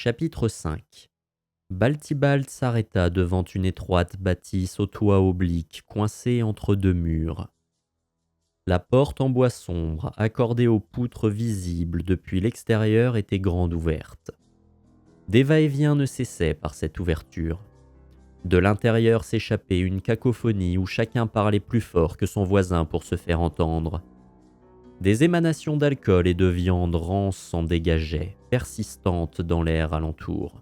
Chapitre 5. Baltibald s'arrêta devant une étroite bâtisse au toit oblique, coincée entre deux murs. La porte en bois sombre, accordée aux poutres visibles depuis l'extérieur, était grande ouverte. Des va-et-vient ne cessaient par cette ouverture. De l'intérieur s'échappait une cacophonie où chacun parlait plus fort que son voisin pour se faire entendre. Des émanations d'alcool et de viande rance s'en dégageaient, persistantes dans l'air alentour.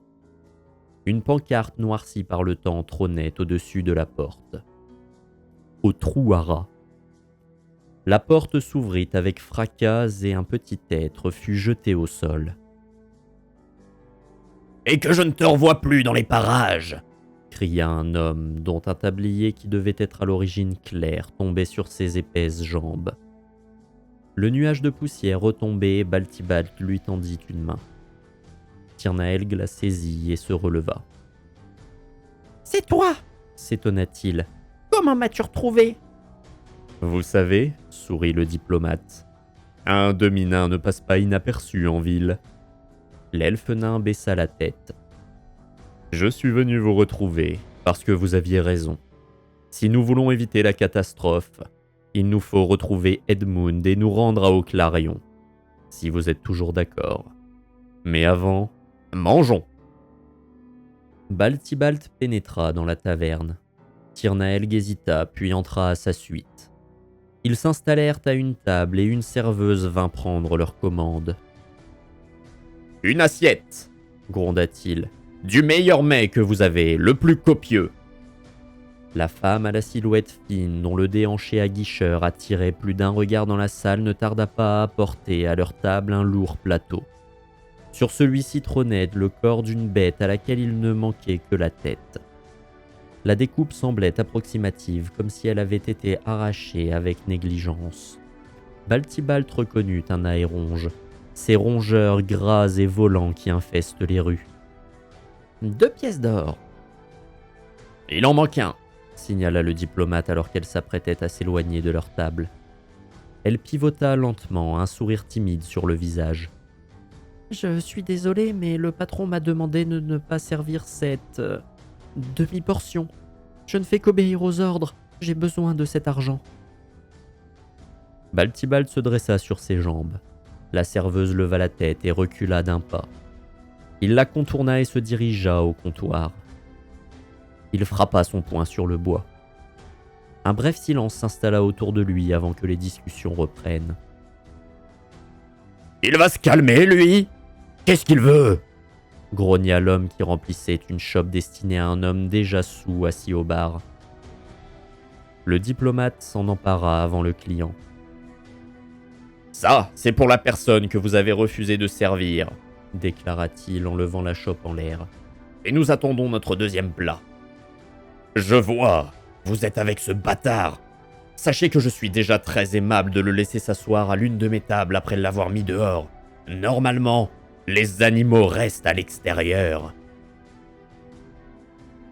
Une pancarte noircie par le temps trônait au-dessus de la porte. Au trou à rats. La porte s'ouvrit avec fracas et un petit être fut jeté au sol. « Et que je ne te revoie plus dans les parages !» cria un homme dont un tablier qui devait être à l'origine clair tombait sur ses épaisses jambes. Le nuage de poussière retombé et Baltibald lui tendit une main. Tirnaelg la saisit et se releva. « C'est toi !» s'étonna-t-il. « Comment m'as-tu retrouvé ?» Vous savez, sourit le diplomate, un demi-nain ne passe pas inaperçu en ville. L'elfe nain baissa la tête. Je suis venu vous retrouver parce que vous aviez raison. Si nous voulons éviter la catastrophe, il nous faut retrouver Edmund et nous rendre à Auclarion. Si vous êtes toujours d'accord. Mais avant, mangeons. Baltibald pénétra dans la taverne. Tirnaelg hésita puis entra à sa suite. Ils s'installèrent à une table et une serveuse vint prendre leur commande. « Une assiette !» gronda-t-il. « Du meilleur mets que vous avez, le plus copieux !» La femme à la silhouette fine, dont le déhanché aguicheur attirait plus d'un regard dans la salle, ne tarda pas à apporter à leur table un lourd plateau. Sur celui-ci trônait le corps d'une bête à laquelle il ne manquait que la tête. La découpe semblait approximative, comme si elle avait été arrachée avec négligence. Baltibald reconnut un aéronge, ces rongeurs gras et volants qui infestent les rues. 2 pièces d'or. Il en manque un, signala le diplomate alors qu'elle s'apprêtait à s'éloigner de leur table. Elle pivota lentement, un sourire timide sur le visage. Je suis désolé, mais le patron m'a demandé de ne pas servir cette demi-portion. Je ne fais qu'obéir aux ordres. J'ai besoin de cet argent. Baltibald se dressa sur ses jambes. La serveuse leva la tête et recula d'un pas. Il la contourna et se dirigea au comptoir. Il frappa son poing sur le bois. Un bref silence s'installa autour de lui avant que les discussions reprennent. « Il va se calmer, lui ! Qu'est-ce qu'il veut ?» grogna l'homme qui remplissait une chope destinée à un homme déjà saoul assis au bar. Le diplomate s'en empara avant le client. « Ça, c'est pour la personne que vous avez refusé de servir, » déclara-t-il en levant la chope en l'air. « Et nous attendons notre deuxième plat. »« Je vois, vous êtes avec ce bâtard. Sachez que je suis déjà très aimable de le laisser s'asseoir à l'une de mes tables après l'avoir mis dehors. Normalement, les animaux restent à l'extérieur. »«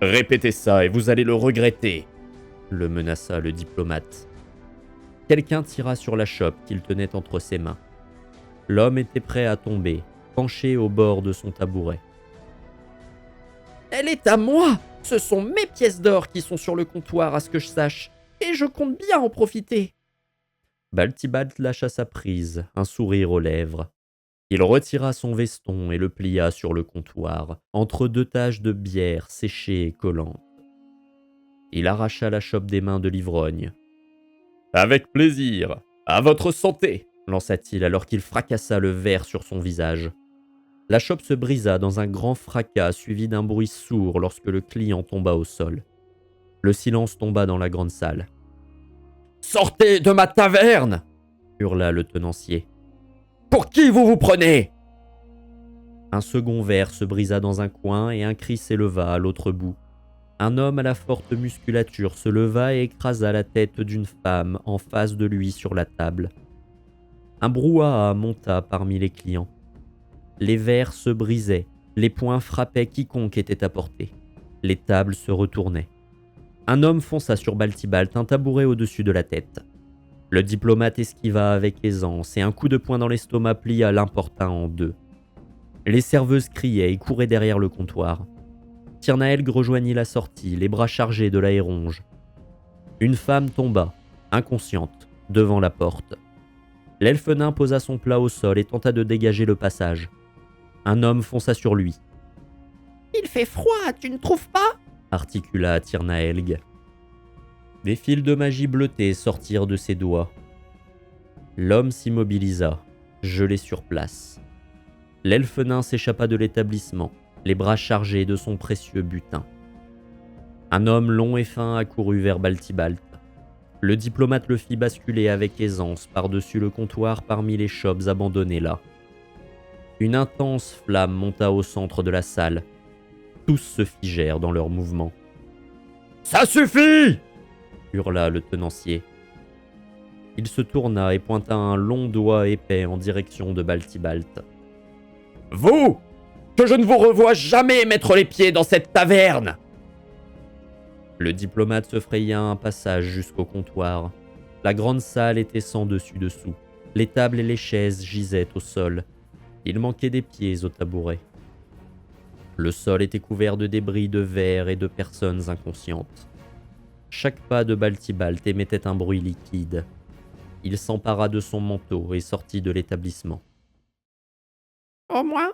Répétez ça et vous allez le regretter, » le menaça le diplomate. Quelqu'un tira sur la chope qu'il tenait entre ses mains. L'homme était prêt à tomber, penché au bord de son tabouret. « Elle est à moi! Ce sont mes pièces d'or qui sont sur le comptoir, à ce que je sache, et je compte bien en profiter. » Baltibald lâcha sa prise, un sourire aux lèvres. Il retira son veston et le plia sur le comptoir, entre deux taches de bière séchées et collantes. Il arracha la chope des mains de l'ivrogne. « Avec plaisir, à votre santé !» lança-t-il alors qu'il fracassa le verre sur son visage. La chope se brisa dans un grand fracas suivi d'un bruit sourd lorsque le client tomba au sol. Le silence tomba dans la grande salle. « Sortez de ma taverne !» hurla le tenancier. « Pour qui vous vous prenez ?» Un second verre se brisa dans un coin et un cri s'éleva à l'autre bout. Un homme à la forte musculature se leva et écrasa la tête d'une femme en face de lui sur la table. Un brouhaha monta parmi les clients. Les verres se brisaient, les poings frappaient quiconque était à portée. Les tables se retournaient. Un homme fonça sur Baltibald, un tabouret au-dessus de la tête. Le diplomate esquiva avec aisance et un coup de poing dans l'estomac plia l'importun en deux. Les serveuses criaient et couraient derrière le comptoir. Tirnaelg rejoignit la sortie, les bras chargés de l'aéronge. Une femme tomba, inconsciente, devant la porte. L'elfe nain posa son plat au sol et tenta de dégager le passage. Un homme fonça sur lui. « Il fait froid, tu ne trouves pas ?» articula Tirnaelg. Des fils de magie bleutée sortirent de ses doigts. L'homme s'immobilisa, gelé sur place. L'elfe nain s'échappa de l'établissement, les bras chargés de son précieux butin. Un homme long et fin accourut vers Baltibalt. Le diplomate le fit basculer avec aisance par-dessus le comptoir parmi les chopes abandonnées là. Une intense flamme monta au centre de la salle. Tous se figèrent dans leurs mouvements. « Ça suffit !» hurla le tenancier. Il se tourna et pointa un long doigt épais en direction de Baltibalt. « Vous, que je ne vous revoie jamais mettre les pieds dans cette taverne !» Le diplomate se fraya un passage jusqu'au comptoir. La grande salle était sans dessus-dessous. Les tables et les chaises gisaient au sol. Il manquait des pieds au tabouret. Le sol était couvert de débris de verre et de personnes inconscientes. Chaque pas de Baltibalt émettait un bruit liquide. Il s'empara de son manteau et sortit de l'établissement. « Au moins,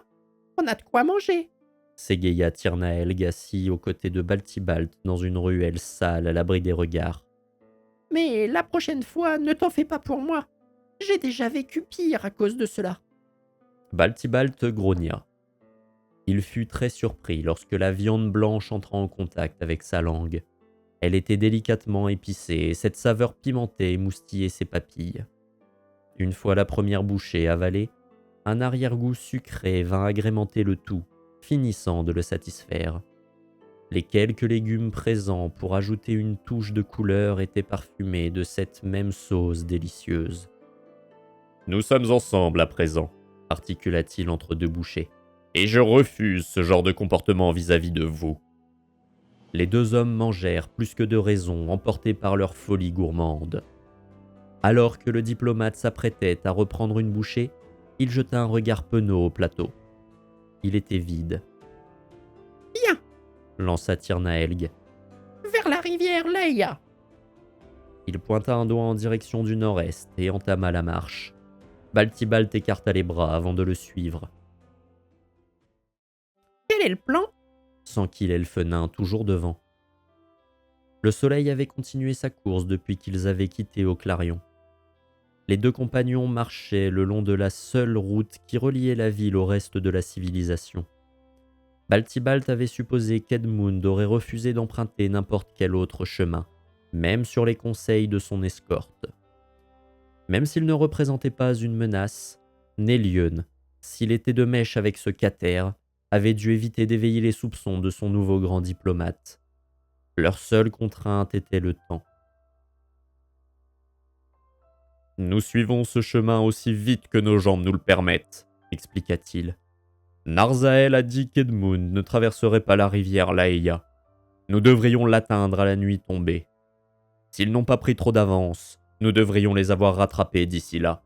on a de quoi manger. » s'égaya Tirnaelg assis aux côtés de Baltibalt dans une ruelle sale à l'abri des regards. « Mais la prochaine fois, ne t'en fais pas pour moi. J'ai déjà vécu pire à cause de cela. » Baltibalt grogna. Il fut très surpris lorsque la viande blanche entra en contact avec sa langue. Elle était délicatement épicée et cette saveur pimentée émoustillait ses papilles. Une fois la première bouchée avalée, un arrière-goût sucré vint agrémenter le tout, finissant de le satisfaire. Les quelques légumes présents pour ajouter une touche de couleur étaient parfumés de cette même sauce délicieuse. « Nous sommes ensemble à présent, » articula-t-il entre deux bouchées. « et je refuse ce genre de comportement vis-à-vis de vous. » Les deux hommes mangèrent plus que de raison, emportés par leur folie gourmande. Alors que le diplomate s'apprêtait à reprendre une bouchée, il jeta un regard penaud au plateau. Il était vide. « Bien !» lança Tirnaelg. « Vers la rivière Leia !» Il pointa un doigt en direction du nord-est et entama la marche. Baltibalt écarta les bras avant de le suivre. « Quel est le plan ?» s'enquit l'elfe nain toujours devant. Le soleil avait continué sa course depuis qu'ils avaient quitté Auclarion. Les deux compagnons marchaient le long de la seule route qui reliait la ville au reste de la civilisation. Baltibalt avait supposé qu'Edmund aurait refusé d'emprunter n'importe quel autre chemin, même sur les conseils de son escorte. Même s'il ne représentait pas une menace, Nélion, s'il était de mèche avec ce Cater, avait dû éviter d'éveiller les soupçons de son nouveau grand diplomate. Leur seule contrainte était le temps. « Nous suivons ce chemin aussi vite que nos jambes nous le permettent, » expliqua-t-il. « Narzael a dit qu'Edmund ne traverserait pas la rivière Laïa. Nous devrions l'atteindre à la nuit tombée. S'ils n'ont pas pris trop d'avance, nous devrions les avoir rattrapés d'ici là.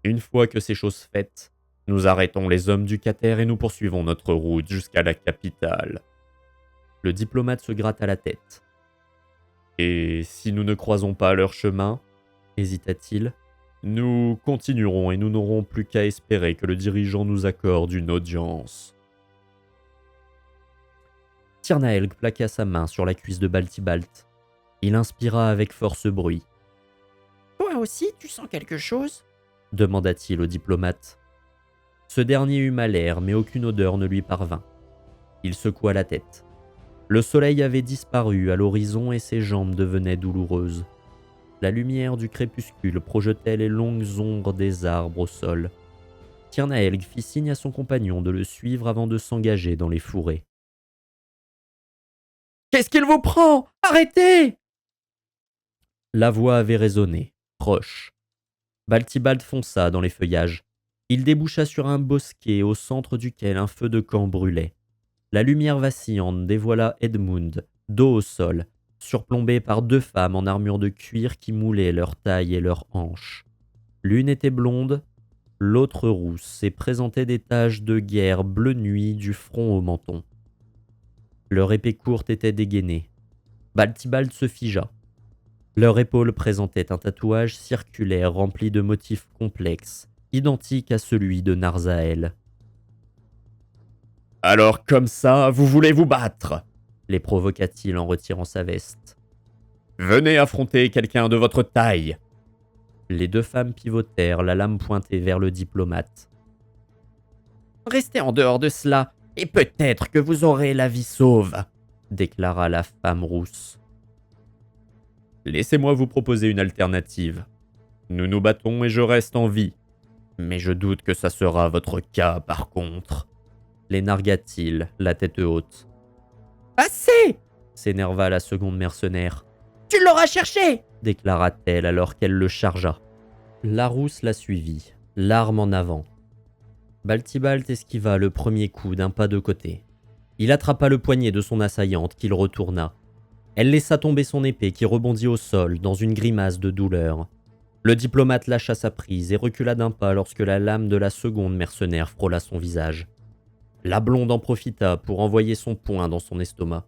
Une fois que ces choses faites, nous arrêtons les hommes du Cater et nous poursuivons notre route jusqu'à la capitale. » Le diplomate se gratta la tête. « Et si nous ne croisons pas leur chemin, hésita-t-il, nous continuerons et nous n'aurons plus qu'à espérer que le dirigeant nous accorde une audience. » Tirnaelg plaqua sa main sur la cuisse de Baltibalt. Il inspira avec force bruit. « Toi aussi, tu sens quelque chose ?» demanda-t-il au diplomate. Ce dernier eut mal l'air, mais aucune odeur ne lui parvint. Il secoua la tête. Le soleil avait disparu à l'horizon et ses jambes devenaient douloureuses. La lumière du crépuscule projetait les longues ombres des arbres au sol. Tirnaelg fit signe à son compagnon de le suivre avant de s'engager dans les fourrés. « Qu'est-ce qu'il vous prend? Arrêtez !» La voix avait résonné, proche. Baltibalt fonça dans les feuillages. Il déboucha sur un bosquet au centre duquel un feu de camp brûlait. La lumière vacillante dévoila Edmund, dos au sol, surplombé par deux femmes en armure de cuir qui moulaient leur taille et leurs hanches. L'une était blonde, L'autre rousse et présentait des taches de guerre bleu nuit du front au menton. Leur épée courte était dégainée. Baltibald se figea. Leur épaule présentait un tatouage circulaire rempli de motifs complexes, identique à celui de Narzael. « Alors comme ça, vous voulez vous battre ?» les provoqua-t-il en retirant sa veste. « Venez affronter quelqu'un de votre taille !» Les deux femmes pivotèrent, la lame pointée vers le diplomate. « Restez en dehors de cela, et peut-être que vous aurez la vie sauve !» déclara la femme rousse. « Laissez-moi vous proposer une alternative. Nous nous battons et je reste en vie. Mais je doute que ça sera votre cas par contre. » les nargua-t-il, la tête haute. « Assez !» s'énerva la seconde mercenaire. « Tu l'auras cherché !» déclara-t-elle alors qu'elle le chargea. La rousse la suivit, l'arme en avant. Baltibald esquiva le premier coup d'un pas de côté. Il attrapa le poignet de son assaillante qu'il retourna. Elle laissa tomber son épée qui rebondit au sol dans une grimace de douleur. Le diplomate lâcha sa prise et recula d'un pas lorsque la lame de la seconde mercenaire frôla son visage. La blonde en profita pour envoyer son poing dans son estomac.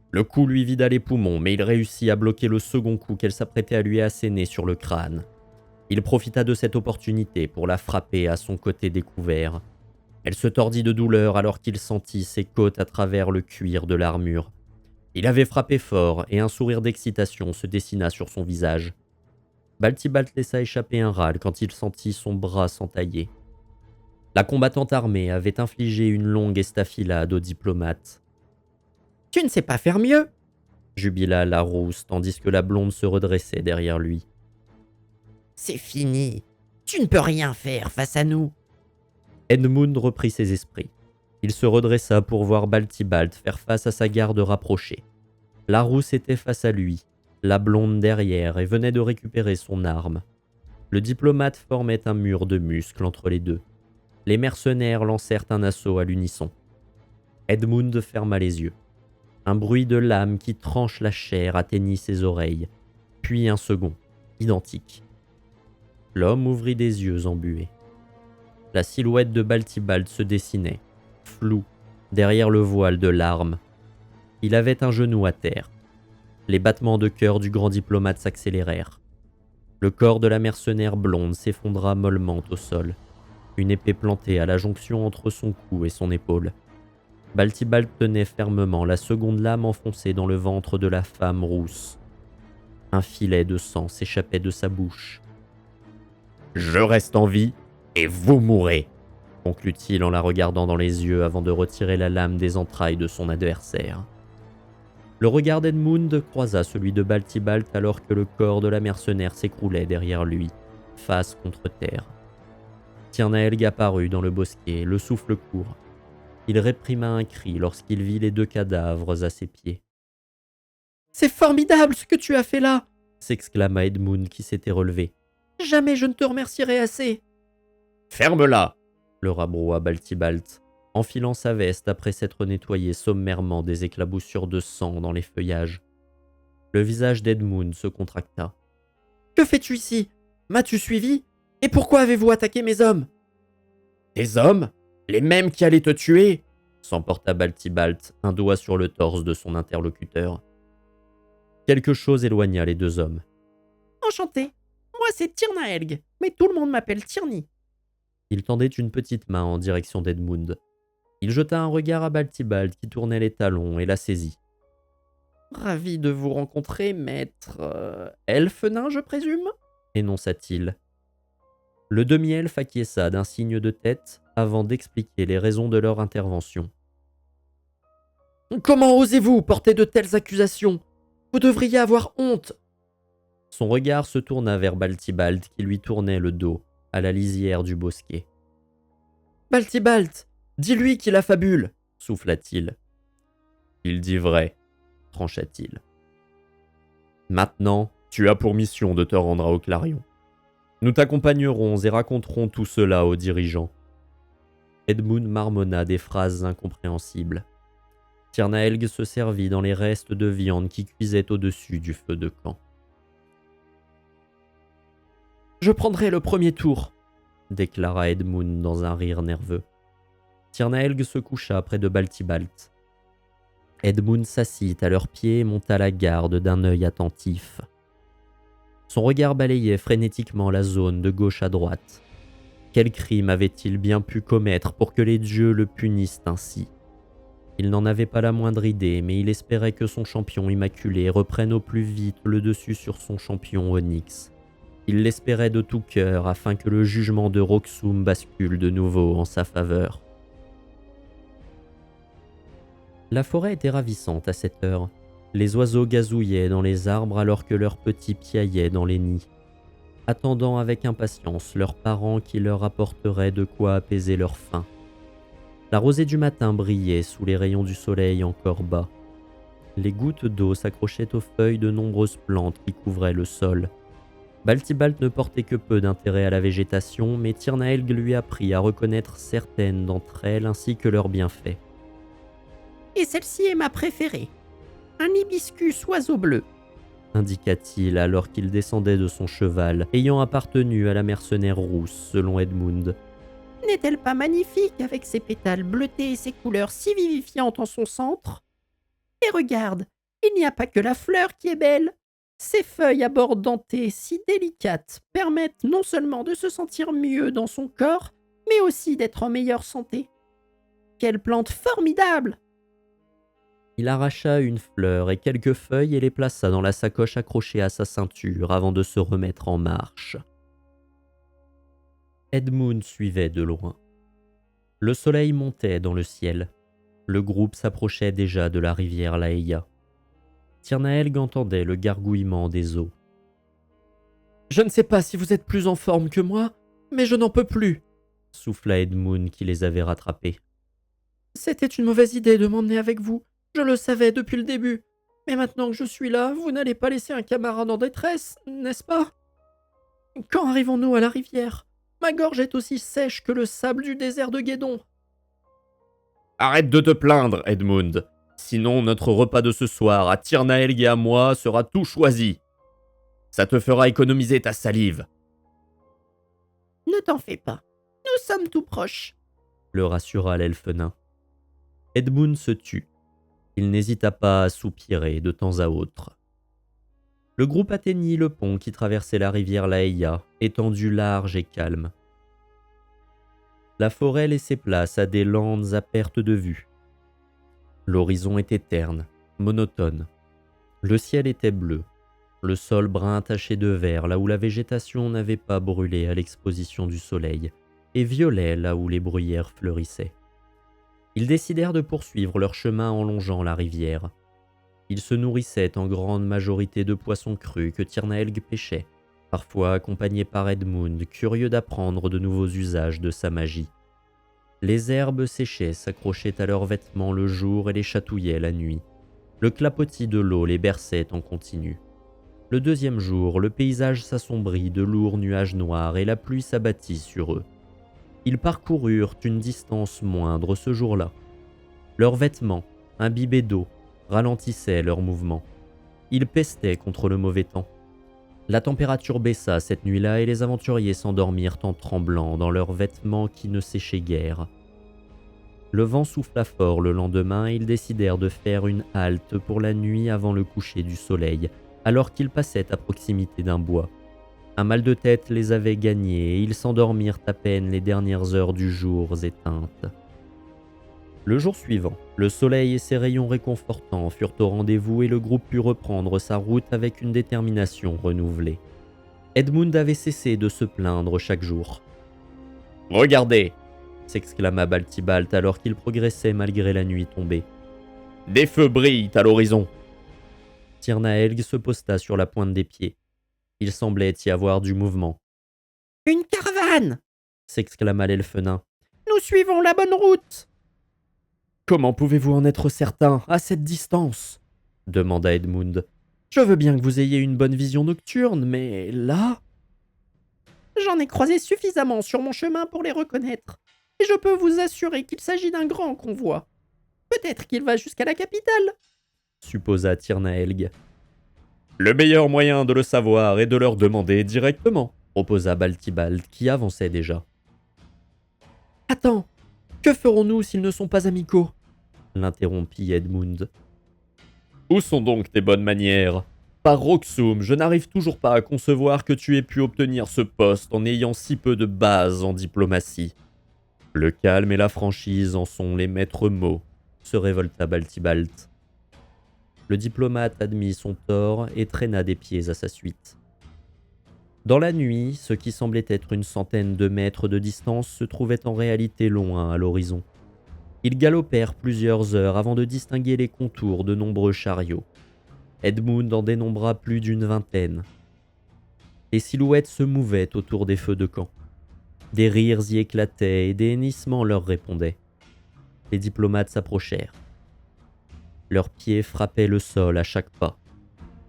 Le coup lui vida les poumons, mais il réussit à bloquer le second coup qu'elle s'apprêtait à lui asséner sur le crâne. Il profita de cette opportunité pour la frapper à son côté découvert. Elle se tordit de douleur alors qu'il sentit ses côtes à travers le cuir de l'armure. Il avait frappé fort et un sourire d'excitation se dessina sur son visage. Baltibald laissa échapper un râle quand il sentit son bras s'entailler. La combattante armée avait infligé une longue estafilade au diplomate. « Tu ne sais pas faire mieux !» jubila la rousse tandis que la blonde se redressait derrière lui. « C'est fini. Tu ne peux rien faire face à nous. » Edmund reprit ses esprits. Il se redressa pour voir Baltibald faire face à sa garde rapprochée. La rousse était face à lui, la blonde derrière et venait de récupérer son arme. Le diplomate formait un mur de muscles entre les deux. Les mercenaires lancèrent un assaut à l'unisson. Edmund ferma les yeux. Un bruit de lame qui tranche la chair atteignit ses oreilles, puis un second, identique. L'homme ouvrit des yeux embués. La silhouette de Baltibald se dessinait, floue, derrière le voile de l'arme. Il avait un genou à terre. Les battements de cœur du grand diplomate s'accélérèrent. Le corps de la mercenaire blonde s'effondra mollement au sol, une épée plantée à la jonction entre son cou et son épaule. Baltibald tenait fermement la seconde lame enfoncée dans le ventre de la femme rousse. Un filet de sang s'échappait de sa bouche. « Je reste en vie et vous mourrez !» conclut-il en la regardant dans les yeux avant de retirer la lame des entrailles de son adversaire. Le regard d'Edmund croisa celui de Baltibald alors que le corps de la mercenaire s'écroulait derrière lui, face contre terre. Tirnaelg apparut dans le bosquet, le souffle court. Il réprima un cri lorsqu'il vit les deux cadavres à ses pieds. « C'est formidable ce que tu as fait là !» s'exclama Edmund qui s'était relevé. « Jamais je ne te remercierai assez !» « Ferme-la !» le rabroua Baltibald, enfilant sa veste après s'être nettoyé sommairement des éclaboussures de sang dans les feuillages. Le visage d'Edmund se contracta. « Que fais-tu ici? M'as-tu suivi? Et pourquoi avez-vous attaqué mes hommes ?»« Tes hommes? Les mêmes qui allaient te tuer ?» s'emporta Baltibald, un doigt sur le torse de son interlocuteur. Quelque chose éloigna les deux hommes. « Enchanté, moi c'est Tirnaelg, mais tout le monde m'appelle Tirni. » Il tendait une petite main en direction d'Edmund. Il jeta un regard à Baltibald qui tournait les talons et la saisit. « Ravi de vous rencontrer, maître... elfe nain, je présume ?» énonça-t-il. Le demi-elfe acquiesça d'un signe de tête avant d'expliquer les raisons de leur intervention. « Comment osez-vous porter de telles accusations? Vous devriez avoir honte !» Son regard se tourna vers Baltibald qui lui tournait le dos, à la lisière du bosquet. « Baltibald, dis-lui qu'il affabule !» souffla-t-il. « Il dit vrai !» trancha-t-il. « Maintenant, tu as pour mission de te rendre à Oclarion. Nous t'accompagnerons et raconterons tout cela aux dirigeants. » Edmund marmonna des phrases incompréhensibles. Tirnaelg se servit dans les restes de viande qui cuisaient au-dessus du feu de camp. « Je prendrai le premier tour. déclara Edmund dans un rire nerveux. Tirnaelg se coucha près de Baltibalt. Edmund s'assit à leurs pieds et monta la garde d'un œil attentif. Son regard balayait frénétiquement la zone de gauche à droite. Quel crime avait-il bien pu commettre pour que les dieux le punissent ainsi? Il n'en avait pas la moindre idée, mais il espérait que son champion immaculé reprenne au plus vite le dessus sur son champion Onyx. Il l'espérait de tout cœur afin que le jugement de Roxum bascule de nouveau en sa faveur. La forêt était ravissante à cette heure. Les oiseaux gazouillaient dans les arbres alors que leurs petits piaillaient dans les nids, attendant avec impatience leurs parents qui leur apporteraient de quoi apaiser leur faim. La rosée du matin brillait sous les rayons du soleil encore bas. Les gouttes d'eau s'accrochaient aux feuilles de nombreuses plantes qui couvraient le sol. Baltibalt ne portait que peu d'intérêt à la végétation, mais Tirnaelg lui apprit à reconnaître certaines d'entre elles ainsi que leurs bienfaits. « Et celle-ci est ma préférée. Un hibiscus oiseau bleu. » indiqua-t-il alors qu'il descendait de son cheval, ayant appartenu à la mercenaire rousse selon Edmund. « N'est-elle pas magnifique avec ses pétales bleutés et ses couleurs si vivifiantes en son centre? Et regarde, il n'y a pas que la fleur qui est belle. Ses feuilles à bords dentés si délicates permettent non seulement de se sentir mieux dans son corps, mais aussi d'être en meilleure santé. Quelle plante formidable! » Il arracha une fleur et quelques feuilles et les plaça dans la sacoche accrochée à sa ceinture avant de se remettre en marche. Edmund suivait de loin. Le soleil montait dans le ciel. Le groupe s'approchait déjà de la rivière Laëya. Tirnaelg entendait le gargouillement des eaux. « Je ne sais pas si vous êtes plus en forme que moi, mais je n'en peux plus, » souffla Edmund qui les avait rattrapés. « C'était une mauvaise idée de m'emmener avec vous. Je le savais depuis le début. Mais maintenant que je suis là, vous n'allez pas laisser un camarade en détresse, n'est-ce pas? Quand arrivons-nous à la rivière? Ma gorge est aussi sèche que le sable du désert de Guédon. » Arrête de te plaindre, Edmund. Sinon, notre repas de ce soir à Tirnaelg et à moi sera tout choisi. Ça te fera économiser ta salive. Ne t'en fais pas. Nous sommes tout proches, le rassura l'elfe nain. Edmund se tut. Il n'hésita pas à soupirer de temps à autre. Le groupe atteignit le pont qui traversait la rivière Laëya, étendue large et calme. La forêt laissait place à des landes à perte de vue. L'horizon était terne, monotone. Le ciel était bleu, le sol brun taché de vert là où la végétation n'avait pas brûlé à l'exposition du soleil, et violet là où les bruyères fleurissaient. Ils décidèrent de poursuivre leur chemin en longeant la rivière. Ils se nourrissaient en grande majorité de poissons crus que Tirnaelg pêchait, parfois accompagné par Edmund, curieux d'apprendre de nouveaux usages de sa magie. Les herbes séchées s'accrochaient à leurs vêtements le jour et les chatouillaient la nuit. Le clapotis de l'eau les berçait en continu. Le deuxième jour, le paysage s'assombrit de lourds nuages noirs et la pluie s'abattit sur eux. Ils parcoururent une distance moindre ce jour-là. Leurs vêtements, imbibés d'eau, ralentissaient leurs mouvements. Ils pestaient contre le mauvais temps. La température baissa cette nuit-là et les aventuriers s'endormirent en tremblant dans leurs vêtements qui ne séchaient guère. Le vent souffla fort le lendemain et ils décidèrent de faire une halte pour la nuit avant le coucher du soleil, alors qu'ils passaient à proximité d'un bois. Un mal de tête les avait gagnés et ils s'endormirent à peine les dernières heures du jour éteintes. Le jour suivant, le soleil et ses rayons réconfortants furent au rendez-vous et le groupe put reprendre sa route avec une détermination renouvelée. Edmund avait cessé de se plaindre chaque jour. « Regardez !» s'exclama Baltibalt alors qu'il progressait malgré la nuit tombée. « Des feux brillent à l'horizon !» Tirnaelg se posta sur la pointe des pieds. Il semblait y avoir du mouvement. « Une caravane !» s'exclama l'elfe nain. « Nous suivons la bonne route !» « Comment pouvez-vous en être certain, à cette distance ?» demanda Edmund. « Je veux bien que vous ayez une bonne vision nocturne, mais là... » « J'en ai croisé suffisamment sur mon chemin pour les reconnaître, et je peux vous assurer qu'il s'agit d'un grand convoi. Peut-être qu'il va jusqu'à la capitale, » supposa Tirnaelg. « Le meilleur moyen de le savoir est de leur demander directement, » proposa Baltibalt, qui avançait déjà. Attends, que ferons-nous s'ils ne sont pas amicaux? L'interrompit Edmund. Où sont donc tes bonnes manières? Par Roxum, je n'arrive toujours pas à concevoir que tu aies pu obtenir ce poste en ayant si peu de base en diplomatie. Le calme et la franchise en sont les maîtres mots, se révolta Baltibalt. Le diplomate admit son tort et traîna des pieds à sa suite. Dans la nuit, ce qui semblait être une centaine de mètres de distance se trouvait en réalité loin à l'horizon. Ils galopèrent plusieurs heures avant de distinguer les contours de nombreux chariots. Edmund en dénombra plus d'une vingtaine. Les silhouettes se mouvaient autour des feux de camp. Des rires y éclataient et des hennissements leur répondaient. Les diplomates s'approchèrent. Leurs pieds frappaient le sol à chaque pas.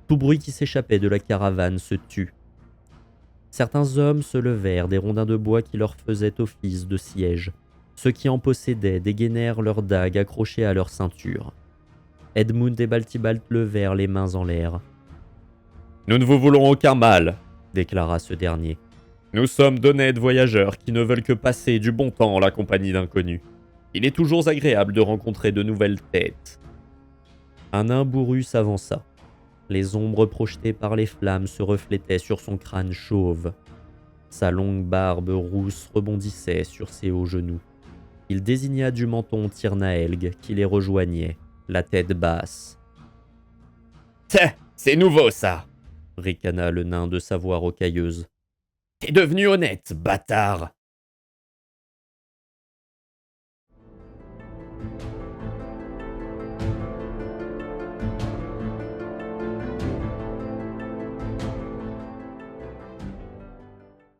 Tout bruit qui s'échappait de la caravane se tut. Certains hommes se levèrent des rondins de bois qui leur faisaient office de siège. Ceux qui en possédaient dégainèrent leurs dagues accrochées à leur ceinture. Edmund et Baltibalt levèrent les mains en l'air. « Nous ne vous voulons aucun mal, » déclara ce dernier. « Nous sommes d'honnêtes voyageurs qui ne veulent que passer du bon temps en la compagnie d'inconnus. Il est toujours agréable de rencontrer de nouvelles têtes. » Un nain bourru s'avança. Les ombres projetées par les flammes se reflétaient sur son crâne chauve. Sa longue barbe rousse rebondissait sur ses hauts genoux. Il désigna du menton Tirnaelg qui les rejoignait, la tête basse. « C'est nouveau ça !» ricana le nain de sa voix rocailleuse. « T'es devenu honnête, bâtard !